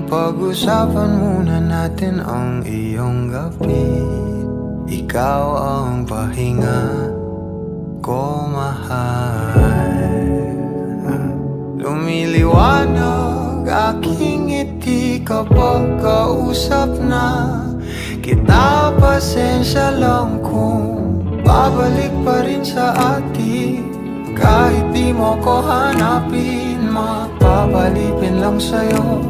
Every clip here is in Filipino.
Pag-usapan muna natin ang iyong gabi. Ikaw ang pahinga ko, mahal. Lumiliwanag aking ngiti kapag kausap na kita. Pasensya lang kung babalik pa rin sa atin. Kahit di mo ko hanapin, mapapalipin lang sa'yo.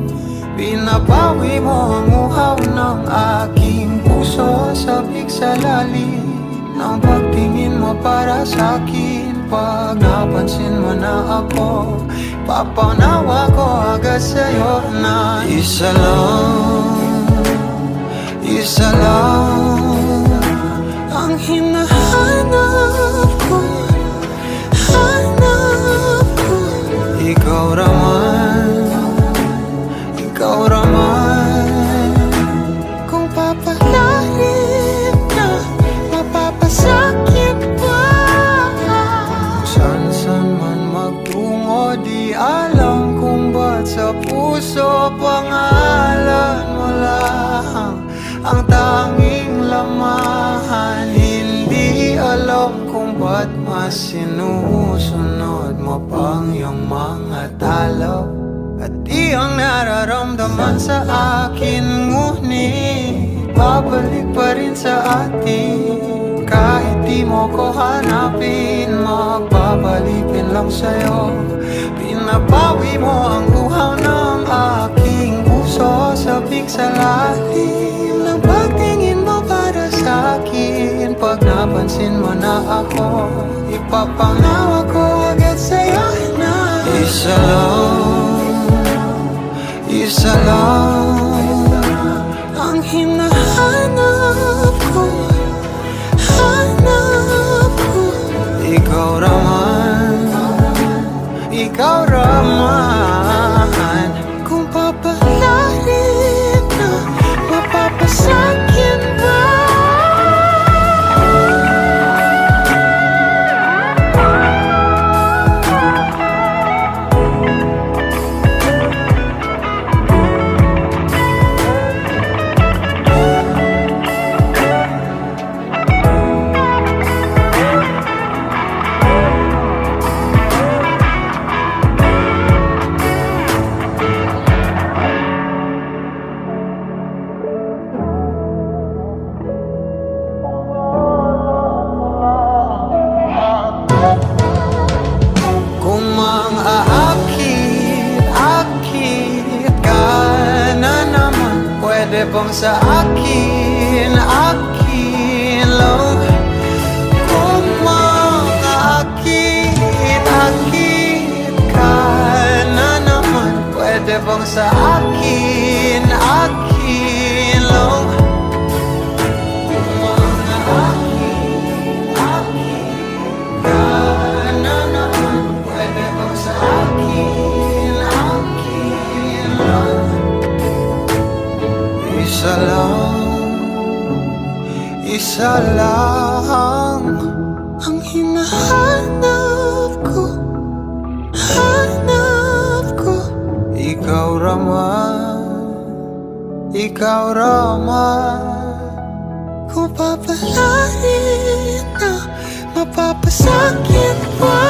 Pinapawi mo ang uhaw ng aking puso, sabik sa lalim ng pagtingin mo para sa'kin. Pag napansin mo na ako, papanawa ko agad sa'yo na isa lang ang hinahanap ko, hanap ko. Ikaw raman, kung papalarin na, mapapasakit pa. San man magtungo, di alam kung ba't sa puso pangalan mo lang ang tanging lamahan. Hindi alam kung ba't mas sinusunod mo pang iyong mga talo. At di ang nararamdaman sa akin, ngunit babalik pa rin sa atin. Kahit di mo ko hanapin, magbabalipin lang sa'yo. Pinapawi mo ang uhaw ng aking puso, sabik sa lalim ng pagtingin mo para sa'kin. Pag napansin mo na ako, ipapanawa ko agad sa'yo na isa lang ang hinahanap ko, hanap ko. Ikaw raman, kung papalarin na, mapapasakit ba? Pwede bang sa akin lang? Kung makaakit ka na naman, pwede bang sa akin lang? Kung makaakit ka na naman, pwede bang sa akin lang? Isa lang ang hinahanap ko, hanap ko. Ikaw raman, kung papalarin na, mapapasakit pa.